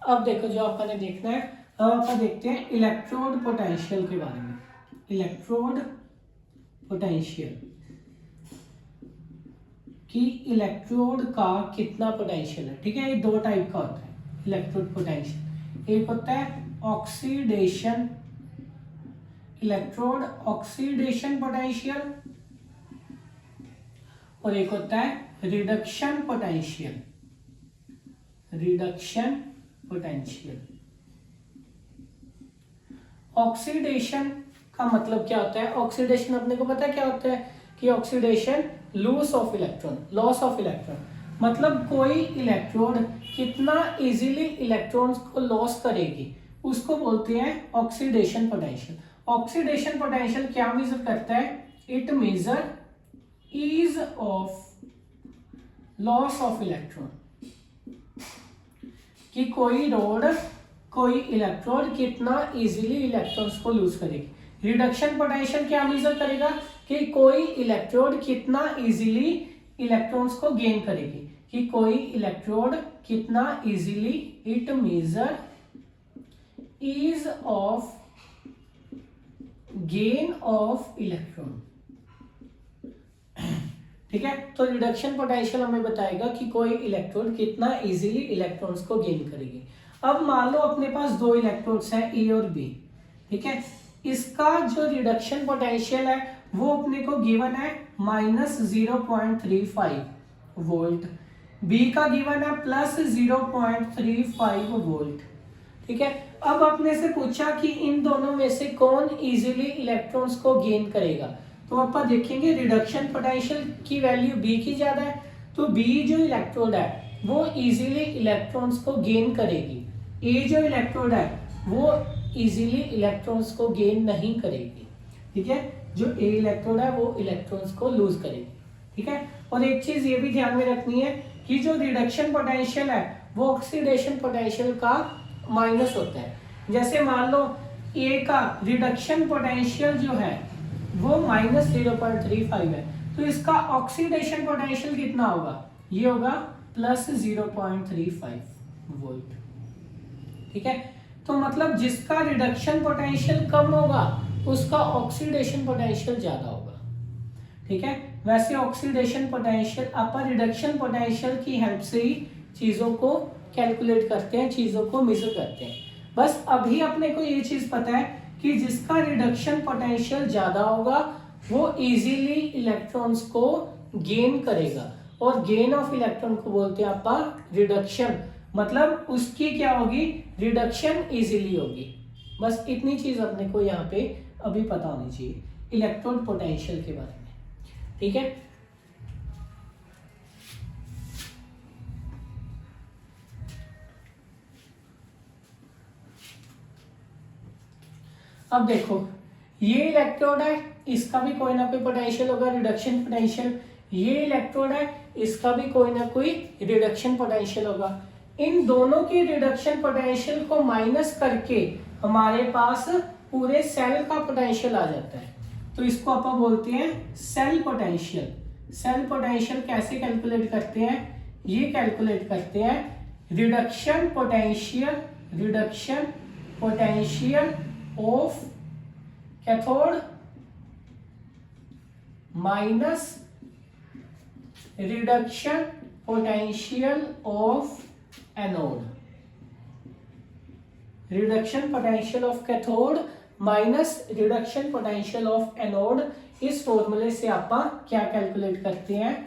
अब देखो जो अपन ने देखना है, अब अपन देखते हैं इलेक्ट्रोड पोटेंशियल के बारे में। इलेक्ट्रोड पोटेंशियल कि इलेक्ट्रोड का कितना पोटेंशियल है। ठीक है, ये दो टाइप का होता है इलेक्ट्रोड पोटेंशियल। एक होता है ऑक्सीडेशन, इलेक्ट्रोड ऑक्सीडेशन पोटेंशियल, और एक होता है reduction potential, reduction potential. Oxidation का मतलब क्या होता है? ऑक्सीडेशन अपने को पता है क्या होता है कि oxidation loss of electron, loss of electron मतलब कोई इलेक्ट्रोड कितना इजीली इलेक्ट्रॉन्स को लॉस करेगी, उसको बोलते हैं ऑक्सीडेशन पोटेंशियल। ऑक्सीडेशन पोटेंशियल क्या मेजर करता है? It measure ease of loss of electron, कि कोई रोड, कोई इलेक्ट्रोड कितना इजीली इलेक्ट्रॉन्स को लूज करेगी। रिडक्शन पोटेंशियल क्या मेजर करेगा कि कोई इलेक्ट्रोड कितना इजीली इलेक्ट्रॉन्स को गेन करेगी, कि कोई इलेक्ट्रोड कितना easily, it measure ease of gain of electron. ठीक है, तो रिडक्शन पोटेंशियल हमें बताएगा कि कोई इलेक्ट्रोड कितना इजीली इलेक्ट्रॉन्स को गेन करेगी। अब मान लो अपने पास दो इलेक्ट्रोड्स हैं ए और बी। ठीक है, इसका जो रिडक्शन पोटेंशियल है वो अपने को गिवन है -0.35 वोल्ट, बी का गिवन है +0.35 वोल्ट। ठीक है, अब अपने से पूछा कि इन दोनों में से कौन इजीली इलेक्ट्रॉन्स को गेन करेगा, तो अपन देखेंगे रिडक्शन पोटेंशियल की वैल्यू बी की ज्यादा है, तो बी जो इलेक्ट्रोड है वो इजीली इलेक्ट्रॉन्स को गेन करेगी, ए जो इलेक्ट्रोड है वो इजीली इलेक्ट्रॉन्स को गेन नहीं करेगी। ठीक है, जो ए इलेक्ट्रोड है वो इलेक्ट्रॉन्स को लूज करेगी। ठीक है, और एक चीज ये भी ध्यान में रखनी है कि जो रिडक्शन पोटेंशियल है वो ऑक्सीडेशन पोटेंशियल का माइनस होता है। जैसे मान लो ए का रिडक्शन पोटेंशियल जो है वो -0.35 है, तो इसका ऑक्सीडेशन पोटेंशियल कितना होगा? ये होगा +0.35 वोल्ट। ठीक है, तो मतलब जिसका रिडक्शन पोटेंशियल कम होगा उसका ऑक्सीडेशन पोटेंशियल ज्यादा होगा। ठीक है, वैसे ऑक्सीडेशन पोटेंशियल अपन रिडक्शन पोटेंशियल की हेल्प से ही चीजों को कैलकुलेट करते हैं, चीजों को मेजर करते हैं। बस अभी अपने को ये चीज पता है कि जिसका रिडक्शन पोटेंशियल ज्यादा होगा वो इजीली इलेक्ट्रॉन्स को गेन करेगा, और गेन ऑफ इलेक्ट्रॉन को बोलते हैं अपन रिडक्शन, मतलब उसकी क्या होगी? रिडक्शन इजीली होगी। बस इतनी चीज अपने को यहाँ पे अभी पता होनी चाहिए इलेक्ट्रॉन पोटेंशियल के बारे में। ठीक है, अब देखो ये इलेक्ट्रोड है, इसका भी कोई ना कोई पोटेंशियल होगा, रिडक्शन पोटेंशियल। ये इलेक्ट्रोड है, इसका भी कोई ना कोई रिडक्शन पोटेंशियल होगा। इन दोनों की रिडक्शन पोटेंशियल को माइनस करके हमारे पास पूरे सेल का पोटेंशियल आ जाता है, तो इसको अपन बोलते हैं सेल पोटेंशियल। सेल पोटेंशियल कैसे कैलकुलेट करते हैं? ये कैलकुलेट करते हैं reduction potential, reduction potential of cathode minus reduction potential of anode. Reduction potential of cathode minus reduction potential of anode, इस फॉर्मूले से आप क्या कैलकुलेट करते हैं?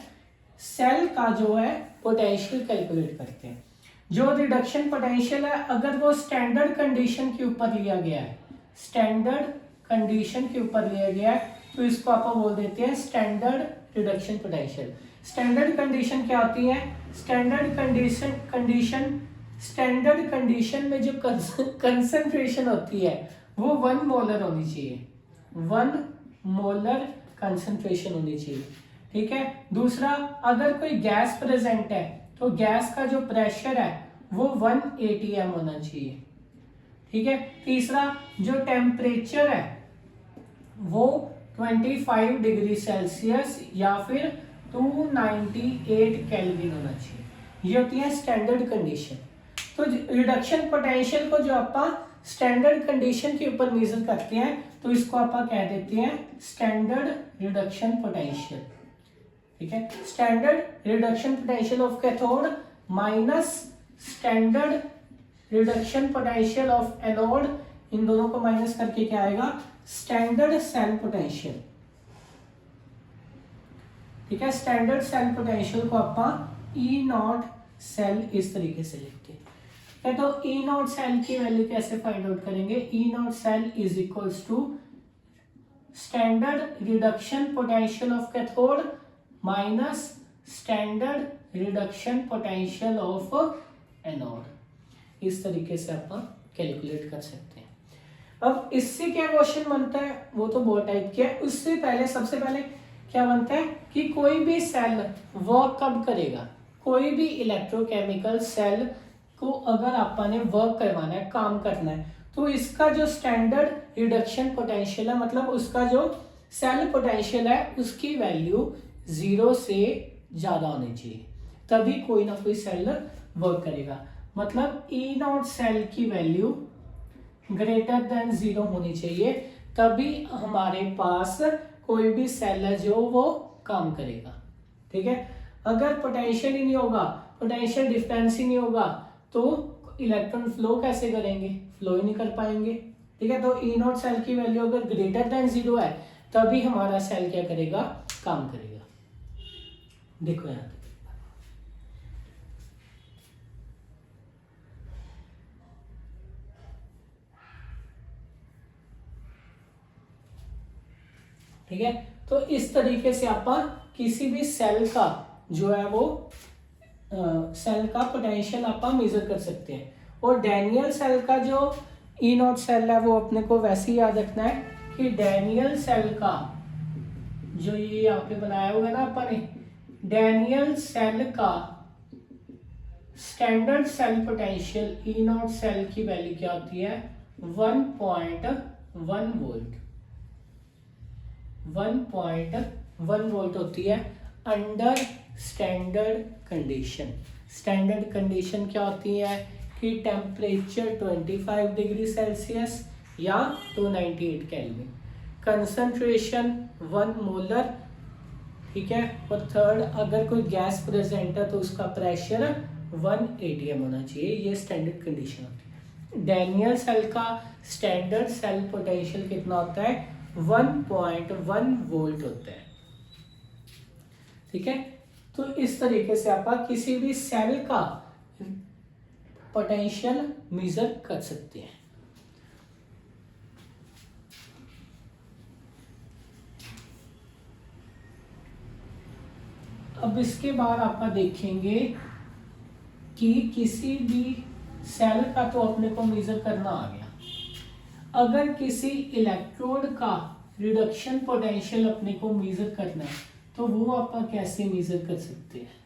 सेल का जो है पोटेंशियल कैलकुलेट करते हैं। जो रिडक्शन पोटेंशियल है अगर वो स्टैंडर्ड कंडीशन के ऊपर लिया गया है, स्टैंडर्ड कंडीशन के ऊपर लिया गया है, तो इसको आप बोल देते हैं standard reduction potential. Standard condition क्या होती है? स्टैंडर्ड कंडीशन में जो कंसंट्रेशन होती है वो 1 मोलर होनी चाहिए, 1 मोलर कंसंट्रेशन होनी चाहिए। ठीक है, दूसरा अगर कोई गैस प्रेजेंट है तो गैस का जो प्रेशर है वो 1 atm होना चाहिए। ठीक है, तीसरा जो टेम्परेचर है वो 25 डिग्री सेल्सियस या फिर 298 केल्विन होना चाहिए। ये होती है स्टैंडर्ड कंडीशन। तो तो रिडक्शन पोटेंशियल को जो आप स्टैंडर्ड कंडीशन के ऊपर मेजर करते हैं तो इसको आप कह देते हैं स्टैंडर्ड रिडक्शन पोटेंशियल। ठीक है, standard reduction potential of cathode minus standard reduction potential of anode, इन दोनों को माइनस करके क्या आएगा, स्टैंडर्ड सेल पोटेंशियल। ठीक है, स्टैंडर्ड सेल पोटेंशियल को आप ई नॉट सेल इस तरीके से लिखते हैं। तो ई नॉट सेल की वैल्यू कैसे फाइंड आउट करेंगे, E not cell is equals to standard reduction potential of cathode minus standard reduction potential of anode. इस तरीके से आप कैलकुलेट कर सकते हैं। अब इससे क्या क्वेश्चन बनता है, वो तो बहुत टाइप के है। उससे पहले सबसे पहले क्या बनता है कि कोई भी सेल वर्क कब करेगा, कोई भी इलेक्ट्रोकेमिकल सेल को अगर आपने वर्क करवाना है, काम करना है, तो इसका जो स्टैंडर्ड रिडक्शन पोटेंशियल है, मतलब उसका जो सेल पोटेंशियल है, उसकी वैल्यू 0 से ज्यादा होनी चाहिए, तभी कोई ना कोई सेल वर्क करेगा। मतलब ई नॉट सेल की वैल्यू ग्रेटर देन 0 होनी चाहिए, तभी हमारे पास कोई भी सेल है जो वो काम करेगा। ठीक है, अगर पोटेंशियल ही नहीं होगा, पोटेंशियल डिफरेंस ही नहीं होगा, तो इलेक्ट्रॉन फ्लो कैसे करेंगे, फ्लो ही नहीं कर पाएंगे। ठीक है, तो ई नॉट सेल की वैल्यू अगर ग्रेटर देन 0 है तभी हमारा सेल क्या करेगा, काम करेगा। देखो यहाँ पे ठीक है, तो इस तरीके से आप किसी भी सेल का जो है वो सेल का पोटेंशियल आप मेजर कर सकते हैं। और डैनियल सेल का जो ई नॉट सेल है वो अपने को वैसे ही याद रखना है कि डैनियल सेल का जो ये यहाँ पे बनाया हुआ है ना अपन, डैनियल सेल का standard cell potential E not cell की वैल्यू क्या होती है, 1.1 वोल्ट। 1.1 वोल्ट होती है under standard condition. Standard condition क्या होती है कि टेम्परेचर 25 डिग्री सेल्सियस या 298 केल्विन, कंसंट्रेशन 1 मोलर। ठीक है, और थर्ड अगर कोई गैस प्रेजेंट है तो उसका प्रेशर 1 atm होना चाहिए। ये स्टैंडर्ड कंडीशन होती है। डैनियल सेल का स्टैंडर्ड सेल पोटेंशियल कितना होता है, 1.1 वोल्ट होता है। ठीक है, तो इस तरीके से आप किसी भी सेल का पोटेंशियल मेजर कर सकते हैं। अब इसके बाद आप देखेंगे कि किसी भी सेल का तो अपने को मेजर करना आ गया। अगर किसी इलेक्ट्रोड का रिडक्शन पोटेंशियल अपने को मेजर करना है तो वो आप कैसे मेजर कर सकते हैं।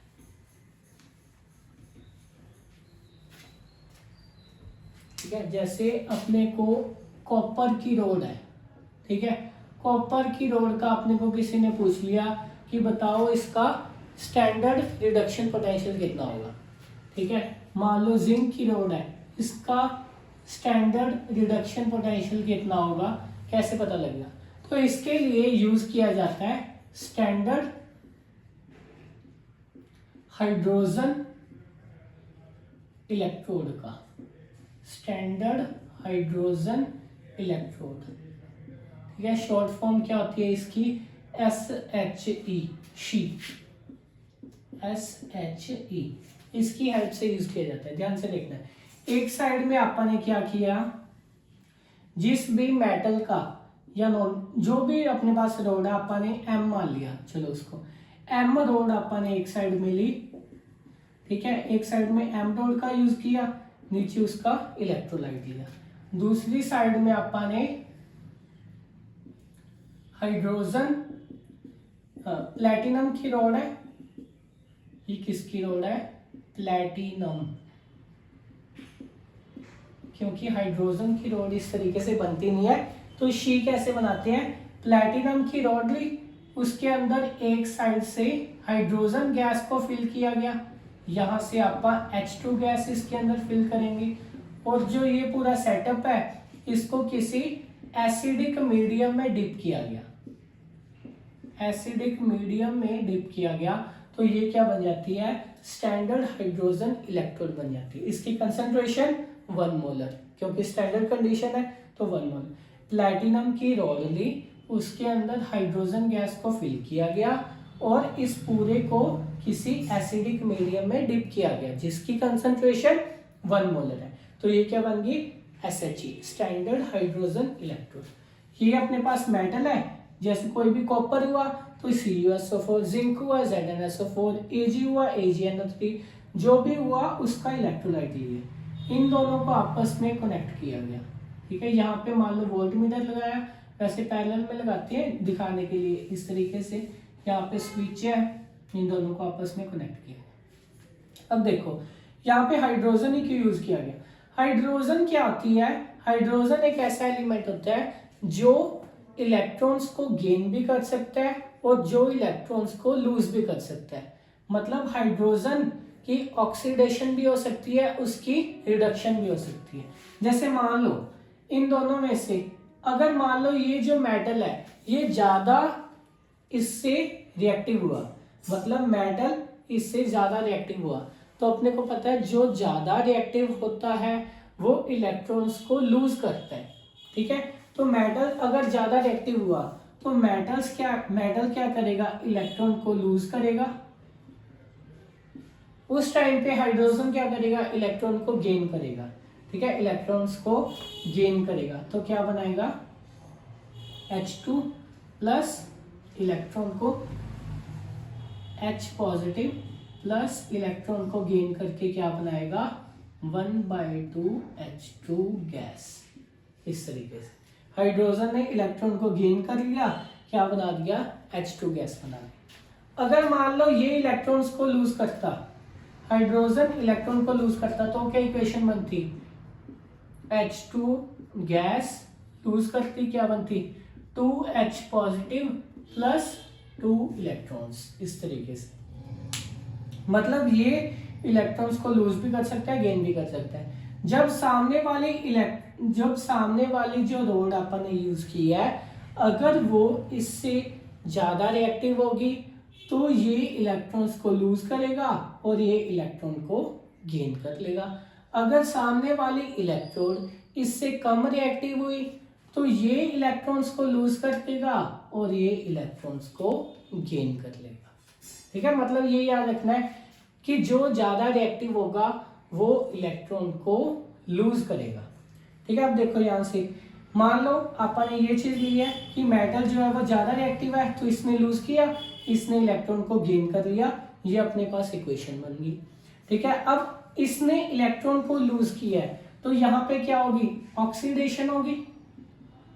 ठीक है, जैसे अपने को कॉपर की रोड है। ठीक है, कॉपर की रोड का अपने को किसी ने पूछ लिया कि बताओ इसका स्टैंडर्ड रिडक्शन पोटेंशियल कितना होगा। ठीक है, मान लो जिंक की रोड है, इसका स्टैंडर्ड रिडक्शन पोटेंशियल कितना होगा, कैसे पता लगेगा। तो इसके लिए यूज किया जाता है स्टैंडर्ड हाइड्रोजन इलेक्ट्रोड का, स्टैंडर्ड हाइड्रोजन इलेक्ट्रोड। ठीक है, शॉर्ट फॉर्म क्या होती है इसकी, SHE, शी, SHE। इसकी हेल्प से यूज किया जाता है, ध्यान से देखना है। एक साइड में आपने क्या किया, जिस भी मेटल का या जो भी अपने पास रोड है आपने M मान लिया, चलो उसको M रोड आपने एक साइड में ली। ठीक है, एक साइड में M रोड का यूज किया, नीचे उसका इलेक्ट्रोलाइट लिया। दूसरी साइड में आपने हाइड्रोजन प्लैटिनम की रोड है। ये किसकी रोड है, प्लैटिनम, क्योंकि हाइड्रोजन की रोड इस तरीके से बनती नहीं है। तो शी कैसे बनाते हैं, प्लैटिनम की रोड ली, उसके अंदर एक साइड से हाइड्रोजन गैस को फिल किया गया, यहाँ से आप H2 गैस इसके अंदर फिल करेंगे और जो ये पूरा सेटअप है इसको किसी एसिडिक मीडियम में डिप किया गया, एसिडिक मीडियम में डिप किया गया तो ये क्या बन जाती है, स्टैंडर्ड हाइड्रोजन इलेक्ट्रोड बन जाती है। इसकी कंसंट्रेशन 1 मोलर, क्योंकि स्टैंडर्ड कंडीशन है तो 1 मोलर। प्लैटिनम की रॉड ली, उसके अंदर हाइड्रोजन गैस को फिल किया गया और इस पूरे को किसी एसिडिक मीडियम में डिप किया गया जिसकी कंसंट्रेशन 1 मोलर है, तो ये क्या बन गई, SHE, स्टैंडर्ड हाइड्रोजन इलेक्ट्रोड। ये अपने पास मेटल है, जैसे कोई भी कॉपर हुआ तो CuSO4, जिंक हुआ ZnSO4, Ag हुआ AgNO3, जो भी हुआ उसका इलेक्ट्रोलाइट लिए, इन दोनों को आपस में कनेक्ट किया गया। ठीक है, यहाँ पे मान लो वोल्टमीटर लगाया, वैसे पैरेलल में लगाते हैं दिखाने के लिए इस तरीके से, यहाँ पे स्विच है, इन दोनों को आपस में कनेक्ट किया। अब देखो यहाँ पे हाइड्रोजन ही क्यों यूज किया गया, हाइड्रोजन क्या होती है, हाइड्रोजन एक ऐसा एलिमेंट होता है जो इलेक्ट्रॉन्स को गेन भी कर सकता है और जो इलेक्ट्रॉन्स को लूज भी कर सकता है। मतलब हाइड्रोजन की ऑक्सीडेशन भी हो सकती है, उसकी रिडक्शन भी हो सकती है। जैसे मान लो इन दोनों में से अगर मान लो ये जो मेटल है ये ज्यादा इससे रिएक्टिव हुआ, मतलब मेटल इससे ज्यादा रिएक्टिव हुआ, तो अपने को पता है जो ज्यादा रिएक्टिव होता है वो इलेक्ट्रॉन्स को लूज करता है। ठीक है, तो मेटल अगर ज्यादा रिएक्टिव हुआ तो मेटल क्या करेगा, इलेक्ट्रॉन को लूज करेगा। उस टाइम पे हाइड्रोजन क्या करेगा, इलेक्ट्रॉन को गेन करेगा। ठीक है, इलेक्ट्रॉन्स को गेन करेगा तो क्या बनाएगा, H2 प्लस इलेक्ट्रॉन को H पॉजिटिव प्लस इलेक्ट्रॉन को गेन करके क्या बनाएगा, 1/2 H2 गैस। इस तरीके से हाइड्रोजन ने इलेक्ट्रॉन को गेन कर लिया, क्या बना दिया, H2 गैस बना दिया। अगर मान लो ये इलेक्ट्रॉन्स को लूज करता, हाइड्रोजन इलेक्ट्रॉन को लूज करता तो क्या इक्वेशन बनती, H2 गैस लूज करती क्या बनती, 2H पॉजिटिव प्लस 2 इलेक्ट्रॉन्स। इस तरीके से मतलब ये इलेक्ट्रॉन्स को लूज भी कर सकता है, गेन भी कर सकता है। जब सामने वाली जो रोड अपन ने यूज की है अगर वो इससे ज्यादा रिएक्टिव होगी तो ये इलेक्ट्रॉन्स को लूज करेगा और ये इलेक्ट्रॉन को गेन कर लेगा। अगर सामने वाली इलेक्ट्रोड इससे कम रिएक्टिव हुई तो ये इलेक्ट्रॉन्स को लूज कर देगा और ये इलेक्ट्रॉन्स को गेन कर लेगा। ठीक है, मतलब ये याद रखना है कि जो ज्यादा रिएक्टिव होगा वो इलेक्ट्रॉन को लूज करेगा। ठीक है, अब देखो यहाँ से मान लो अपन ने ये चीज ली है कि मेटल जो है वो ज्यादा रिएक्टिव है तो इसने लूज किया, इसने इलेक्ट्रॉन को गेन कर लिया, ये अपने पास इक्वेशन बन गई। ठीक है, अब इसने इलेक्ट्रॉन को लूज किया है तो यहाँ पे क्या होगी, ऑक्सीडेशन होगी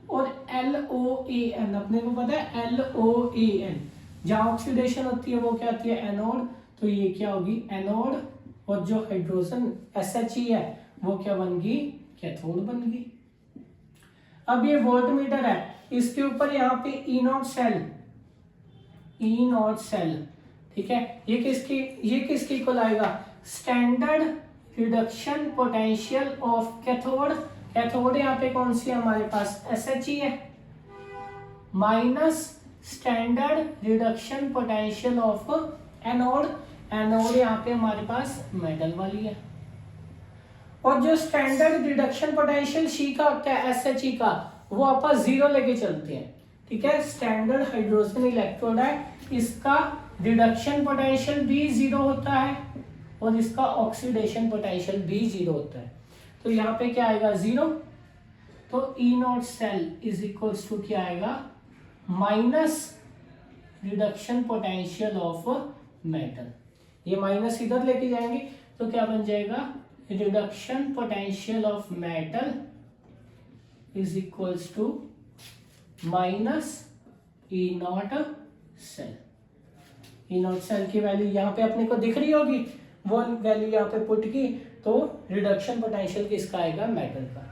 और LOAN, अपने को पता है LOAN, जहाँ ऑक्सीडेशन होती है वो क्या होती है, एनोड, तो ये क्या होगी, एनोड, और जो हाइड्रोजन SHE है वो क्या बन गई, कैथोड बन गई। अब ये वोल्टमीटर है, इसके ऊपर यहाँ पे E नॉट सेल, ठीक है, ये किसकी को लाएगा, standard reduction potential of cathode. Cathode यहाँ पे कौन सी है हमारे पास, SHE है, minus standard reduction potential of anode. Anode यहाँ पे हमारे पास मेटल वाली है, और जो स्टैंडर्ड रिडक्शन पोटेंशियल शी का होता है, SHE का, वो आप 0 लेके चलते हैं। ठीक है, स्टैंडर्ड हाइड्रोजन इलेक्ट्रोड है, इसका रिडक्शन पोटेंशियल भी 0 होता है और इसका ऑक्सीडेशन पोटेंशियल भी 0 होता है। तो यहाँ पे क्या आएगा, 0, तो E not cell is equals to क्या आएगा, minus reduction potential of metal. ये माइनस इधर लेके जाएंगे तो क्या बन जाएगा, reduction potential of metal is equals to minus E not cell. E not cell की वैल्यू यहाँ पे अपने को दिख रही होगी, वो वैल्यू यहाँ पे पुट की तो रिडक्शन पोटेंशियल किसका आएगा, मेटल का।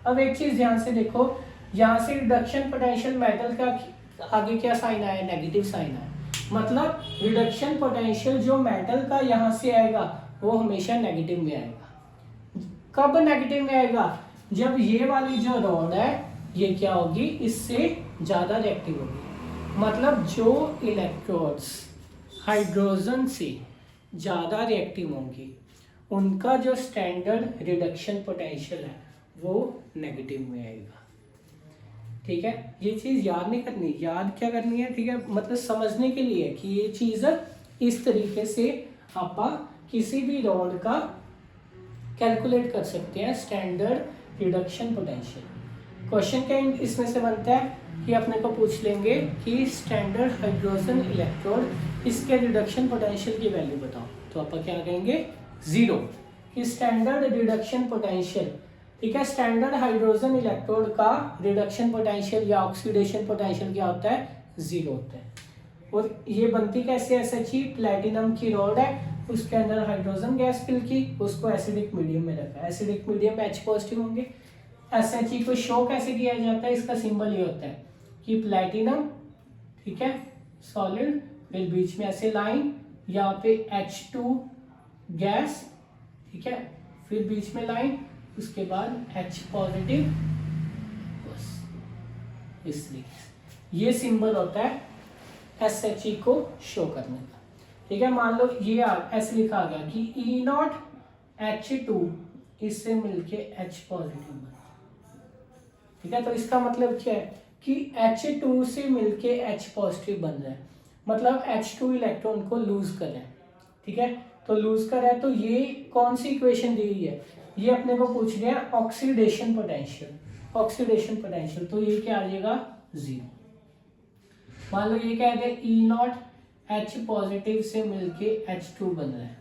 अब एक चीज ध्यान से देखो, यहाँ से रिडक्शन पोटेंशियल मेटल का आगे क्या साइन आया, नेगेटिव साइन आया, मतलब रिडक्शन पोटेंशियल जो मेटल का यहाँ से आएगा वो हमेशा नेगेटिव में आएगा। कब नेगेटिव में आएगा? जब ये वाली जो रॉड है ये क्या होगी, इससे ज़्यादा रिएक्टिव होगी। मतलब जो इलेक्ट्रोड्स हाइड्रोजन से ज़्यादा रिएक्टिव होंगी उनका जो स्टैंडर्ड रिडक्शन पोटेंशियल है वो नेगेटिव में आएगा। ठीक है, ये चीज़ याद नहीं करनी, याद क्या करनी है, ठीक है, मतलब समझने के लिए कि ये चीज़ इस तरीके से आप किसी भी रॉड का कैलकुलेट कर सकते हैं स्टैंडर्ड रिडक्शन पोटेंशियल। क्वेश्चन क्या इसमें से बनता है कि अपने को पूछ लेंगे कि स्टैंडर्ड हाइड्रोजन इलेक्ट्रोड इसके रिडक्शन पोटेंशियल की वैल्यू बताओ, तो आप क्या कहेंगे 0 कि स्टैंडर्ड रिडक्शन पोटेंशियल, ठीक है, स्टैंडर्ड हाइड्रोजन इलेक्ट्रोड का रिडक्शन पोटेंशियल या ऑक्सीडेशन पोटेंशियल क्या होता है, 0 होता है। और ये बनती कैसे है, SHE प्लेटिनम की रॉड है, उसके अंदर हाइड्रोजन गैस फिल की, उसको एसिडिक मीडियम में रखा है, एसिडिक मीडियम में H पॉजिटिव होंगे। SHE को शो कैसे किया जाता है, इसका सिंबल ये होता है कि प्लेटिनम, ठीक है, सॉलिड, फिर बीच में ऐसे लाइन, यहाँ पे H2 गैस, ठीक है, फिर बीच में लाइन, उसके बाद H पॉजिटिव, बस इस तरीके से ये सिंबल होता है SHE को शो करने का। ठीक है, मान लो ये ऐसे लिखा आ गया कि E0H2 इससे मिलके H पॉजिटिव बना। ठीक है, तो इसका मतलब क्या है कि H2 से मिलके H पॉजिटिव बन रहा है, मतलब H2 इलेक्ट्रॉन को लूज कर रहा है। ठीक है, तो लूज कर रहा है, तो ये कौन सी इक्वेशन दी हुई है, ये अपने को पूछ रहे हैं ऑक्सीडेशन पोटेंशियल, ऑक्सीडेशन पोटेंशियल, तो ये क्या आ जाएगा 0। मान लो ये क्या है E0H पॉजिटिव से मिलके H2 बन रहा है,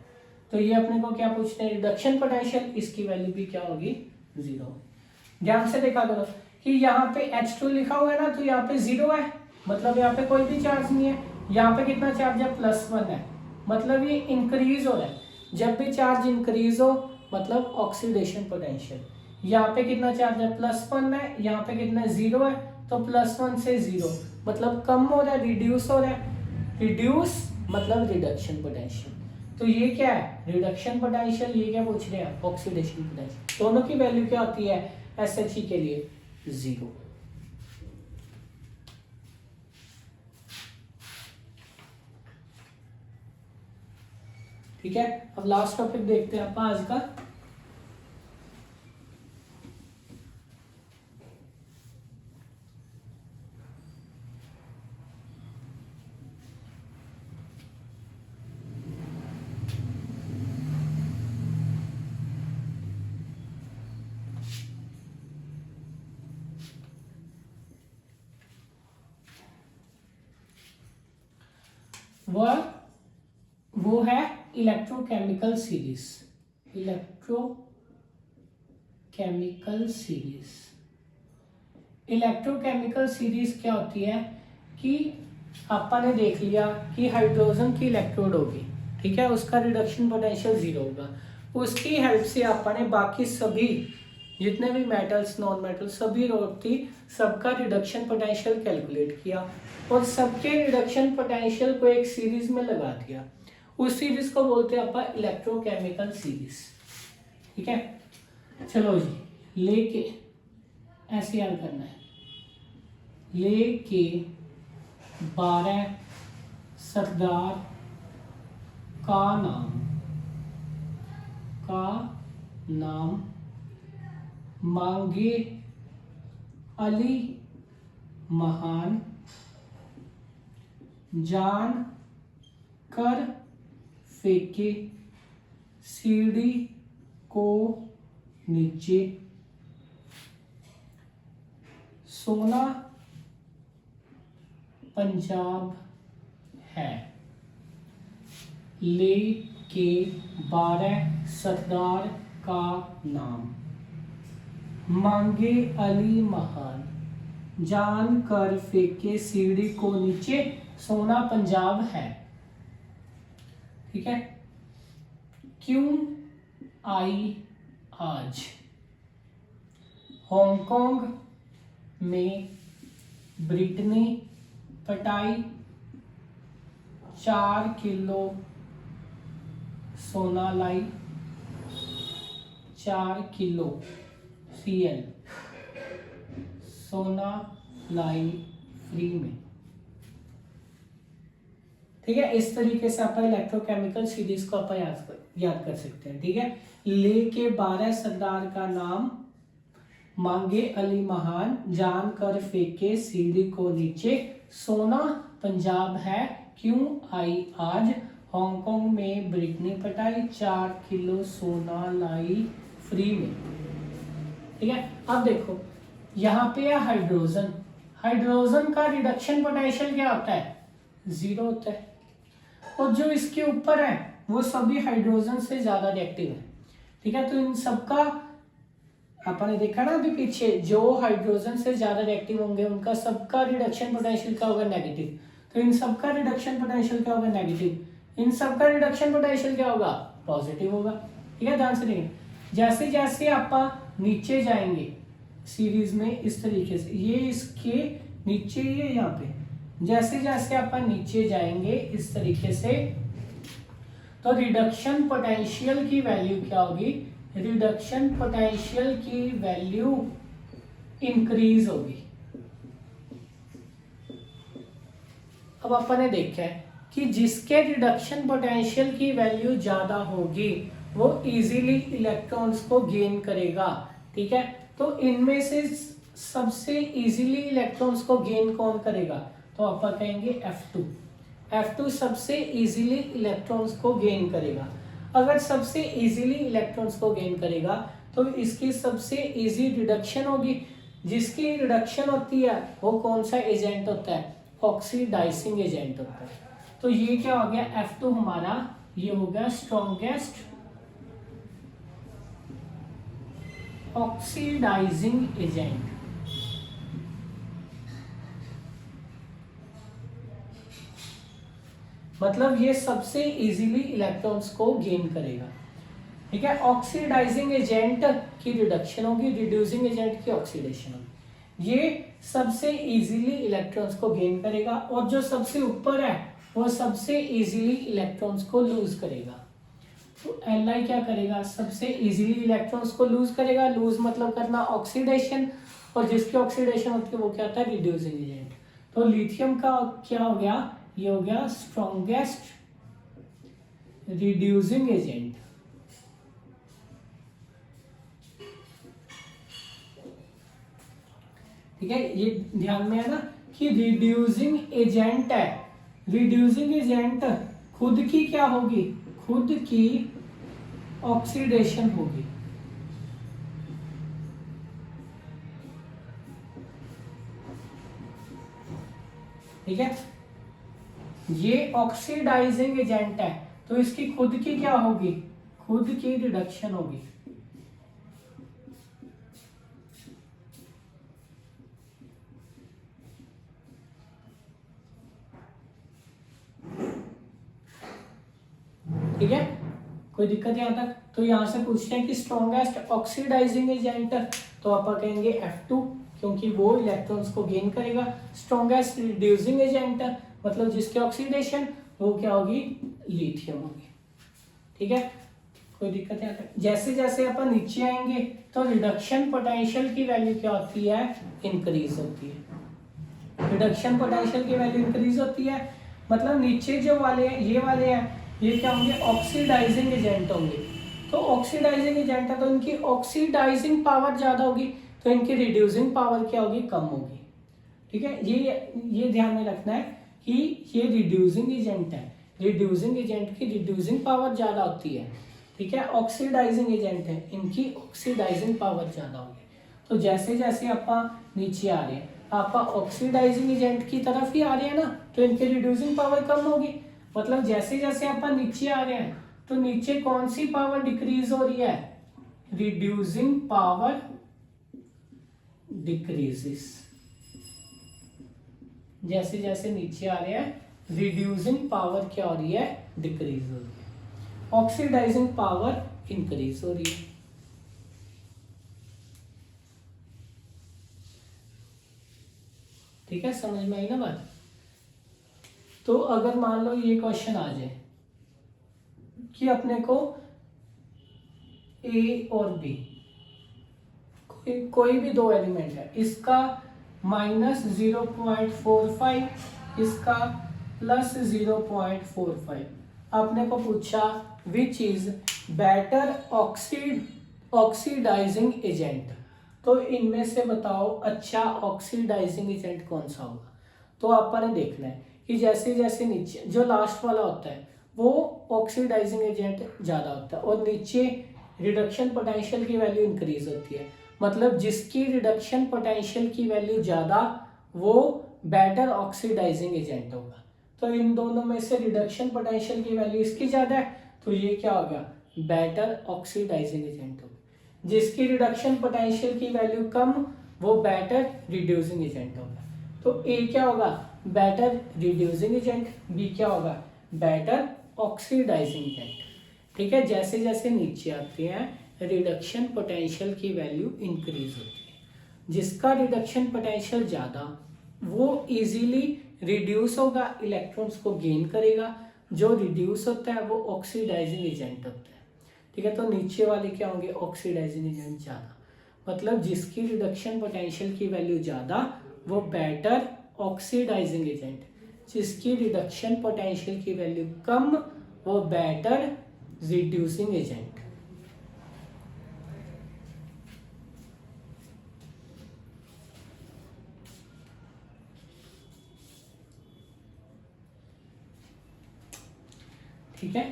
तो ये अपने को क्या पूछते हैं रिडक्शन पोटेंशियल, इसकी वैल्यू भी क्या होगी 0। ध्यान से देखा करो कि यहाँ पे H2 लिखा हुआ है ना, तो यहाँ पे 0 है, मतलब यहाँ पे कोई भी चार्ज नहीं है। यहाँ पे कितना चार्ज है, +1 है, मतलब ये इंक्रीज हो रहा है। जब भी चार्ज इंक्रीज हो मतलब ऑक्सीडेशन पोटेंशियल। यहाँ पे कितना चार्ज है, +1 है, यहाँ पे कितना 0 है, तो +1 से 0 मतलब कम हो रहा है, रिड्यूस हो रहा है, रिड्यूस मतलब रिडक्शन पोटेंशियल। तो ये क्या है रिडक्शन पोटेंशियल, ये क्या पूछ रहे हैं ऑक्सीडेशन पोटेंशियल। दोनों की वैल्यू क्या होती है SHE के लिए 0। ठीक है, अब लास्ट टॉपिक देखते हैं आप आज का। वो है electrochemical series, electrochemical series. Electrochemical series क्या होती है कि आपा ने देख लिया कि हाइड्रोजन की इलेक्ट्रोड होगी, ठीक है, उसका रिडक्शन पोटेंशियल 0 होगा, उसकी हेल्प से आपा ने बाकी सभी जितने भी मेटल्स नॉन मेटल सभी रॉड थी सबका रिडक्शन पोटेंशियल कैलकुलेट किया और सबके रिडक्शन पोटेंशियल को एक सीरीज में लगा दिया। उस सीरीज को बोलते हैं अपन इलेक्ट्रोकेमिकल सीरीज। ठीक है, चलो जी, लेके ऐसे याद करना है, लेके 12 सरदार का नाम मांगे अली महान, जान कर फेंके सीढ़ी को नीचे, सोना पंजाब है, लेके 12 सरदार का नाम मांगे अली महान, जान कर फेंके सीढ़ी को नीचे, सोना पंजाब है। ठीक है, क्यों आई आज हांगकांग में ब्रिटनी पटाई, 4 किलो सोना लाई 4 किलो Cl सोना लाई फ्री में। ठीक है, इस तरीके से अपन इलेक्ट्रोकेमिकल सीरीज को अपन याद कर सकते हैं। ठीक है, लेके 12 सरदार का नाम, मांगे अली महान, जान कर फेंके सीढ़ी को नीचे, सोना पंजाब है क्यों आई आज, हांगकांग में ब्रिक ने पटाई, 4 किलो सोना लाई फ्री में। ठीक है, अब देखो यहाँ पे है हाइड्रोजन, हाइड्रोजन का रिडक्शन पोटेंशियल क्या होता है, 0 होता है, और जो इसके ऊपर है वो सभी हाइड्रोजन से ज्यादा रिएक्टिव है। ठीक है, तो इन सबका अपन ने देखा ना अभी पीछे, जो हाइड्रोजन से ज्यादा रिएक्टिव होंगे उनका सबका रिडक्शन पोटेंशियल क्या होगा, नेगेटिव। तो इन सबका रिडक्शन पोटेंशियल क्या होगा, नेगेटिव। इन सबका रिडक्शन पोटेंशियल क्या होगा, पॉजिटिव होगा। ठीक है, ध्यान से देखिए, जैसे जैसे आप नीचे जाएंगे सीरीज में इस तरीके से, ये इसके नीचे, ये यहाँ पे, जैसे जैसे आप नीचे जाएंगे इस तरीके से, तो रिडक्शन पोटेंशियल की वैल्यू क्या होगी, रिडक्शन पोटेंशियल की वैल्यू इंक्रीज होगी। अब अपन ने देखा है कि जिसके रिडक्शन पोटेंशियल की वैल्यू ज्यादा होगी वो इजीली इलेक्ट्रॉन्स को गेन करेगा। ठीक है, तो इनमें से सबसे इजीली इलेक्ट्रॉन्स को गेन कौन करेगा, तो अपन कहेंगे F2। F2 सबसे इजीली इलेक्ट्रॉन्स को गेन करेगा। अगर सबसे इजीली इलेक्ट्रॉन्स को गेन करेगा तो इसकी सबसे इजी रिडक्शन होगी। जिसकी रिडक्शन होती है वो कौन सा एजेंट होता है, ऑक्सीडाइजिंग एजेंट होता है। तो ये क्या हो गया, F2 हमारा ये हो गया स्ट्रॉन्गेस्ट ऑक्सीडाइजिंग एजेंट। मतलब ये सबसे इजीली इलेक्ट्रॉन्स को गेन करेगा। ठीक है, ऑक्सीडाइजिंग एजेंट की रिडक्शन होगी, रिड्यूसिंग एजेंट की ऑक्सीडेशन होगी। ये सबसे इजीली इलेक्ट्रॉन्स को गेन करेगा, और जो सबसे ऊपर है वो सबसे इजीली इलेक्ट्रॉन्स को लूज करेगा। तो Li क्या करेगा, सबसे इजीली इलेक्ट्रॉन्स को लूज करेगा। लूज मतलब करना ऑक्सीडेशन, और जिसकी ऑक्सीडेशन होती है वो क्या होता है, रिड्यूसिंग एजेंट। तो लिथियम का क्या हो गया, ये हो गया स्ट्रॉन्गेस्ट रिड्यूसिंग एजेंट। ठीक है, ये ध्यान में है ना कि रिड्यूसिंग एजेंट है। रिड्यूसिंग एजेंट खुद की क्या होगी, खुद की ऑक्सीडेशन होगी। ठीक है, ये ऑक्सीडाइजिंग एजेंट है तो इसकी खुद की क्या होगी, खुद की रिडक्शन होगी। ठीक है, कोई दिक्कत यहाँ तक। तो यहां से पूछते हैं कि स्ट्रॉन्गेस्ट ऑक्सीडाइजिंग एजेंट, तो आप कहेंगे F2 क्योंकि वो इलेक्ट्रॉन्स को गेन करेगा। स्ट्रॉन्गेस्ट रिड्यूसिंग एजेंट मतलब जिसकी ऑक्सीडेशन वो क्या होगी, लिथियम होगी। ठीक है, कोई दिक्कत यहाँ तक। जैसे जैसे अपन नीचे आएंगे तो रिडक्शन पोटेंशियल की वैल्यू क्या होती है, इंक्रीज होती है। रिडक्शन पोटेंशियल की वैल्यू इंक्रीज होती है, मतलब नीचे जो वाले हैं ये वाले हैं, ये क्या होंगे, ऑक्सीडाइजिंग एजेंट होंगे। तो ऑक्सीडाइजिंग एजेंट है तो इनकी ऑक्सीडाइजिंग पावर ज्यादा होगी, तो इनकी रिड्यूसिंग पावर क्या होगी, कम होगी। ठीक है, ये ध्यान में रखना है कि ये रिड्यूसिंग एजेंट है, रिड्यूसिंग एजेंट की रिड्यूसिंग पावर ज्यादा होती है। ठीक है, ऑक्सीडाइजिंग एजेंट है, इनकी ऑक्सीडाइजिंग पावर ज्यादा होगी। तो जैसे जैसे आप नीचे आ रहे हैं, आप ऑक्सीडाइजिंग एजेंट की तरफ ही आ रहे हैं ना, तो इनकी रिड्यूसिंग पावर कम होगी। मतलब जैसे जैसे आप नीचे आ रहे हैं तो नीचे कौन सी पावर डिक्रीज हो रही है, रिड्यूसिंग पावर डिक्रीजेस। जैसे जैसे नीचे आ रहे हैं रिड्यूसिंग पावर क्या हो रही है, डिक्रीज हो रही है, ऑक्सीडाइजिंग पावर इंक्रीज हो रही है। ठीक है, समझ में आई ना बात। तो अगर मान लो ये क्वेश्चन आ जाए कि अपने को ए और बी कोई भी दो एलिमेंट है, इसका -0.45, इसका +0.45, आपने को पूछा which is better oxidising agent, तो इनमें से बताओ अच्छा ऑक्सीडाइजिंग एजेंट कौन सा होगा। तो आपने देखना है कि जैसे जैसे नीचे जो लास्ट वाला होता है वो ऑक्सीडाइजिंग एजेंट ज़्यादा होता है, और नीचे रिडक्शन पोटेंशियल की वैल्यू इंक्रीज होती है, मतलब जिसकी रिडक्शन पोटेंशियल की वैल्यू ज़्यादा वो बेटर ऑक्सीडाइजिंग एजेंट होगा। तो इन दोनों में से रिडक्शन पोटेंशियल की वैल्यू इसकी ज़्यादा है, तो ये क्या होगा, बेटर ऑक्सीडाइजिंग एजेंट होगा। जिसकी रिडक्शन पोटेंशियल की वैल्यू कम वो बेटर रिड्यूसिंग एजेंट होगा। तो ए क्या होगा, बेटर रिड्यूसिंग एजेंट, बी क्या होगा, बेटर ऑक्सीडाइजिंग एजेंट। ठीक है, जैसे जैसे नीचे आते हैं रिडक्शन पोटेंशियल की वैल्यू इंक्रीज होती है, जिसका रिडक्शन पोटेंशियल ज़्यादा वो इजीली रिड्यूस होगा, इलेक्ट्रॉन्स को गेन करेगा, जो रिड्यूस होता है वो ऑक्सीडाइजिंग एजेंट होता है। ठीक है, तो नीचे वाले क्या होंगे, ऑक्सीडाइजिंग एजेंट ज़्यादा, मतलब जिसकी रिडक्शन पोटेंशियल की वैल्यू ज़्यादा वो बेटर ऑक्सीडाइजिंग एजेंट, जिसकी रिडक्शन पोटेंशियल की वैल्यू कम वो बेटर रिड्यूसिंग एजेंट। ठीक है,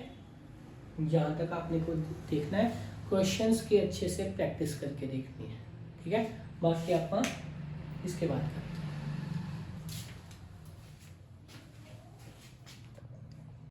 यहाँ तक आपने को देखना है, क्वेश्चंस की अच्छे से प्रैक्टिस करके देखनी है। ठीक है, बाकी आप इसके बाद करें।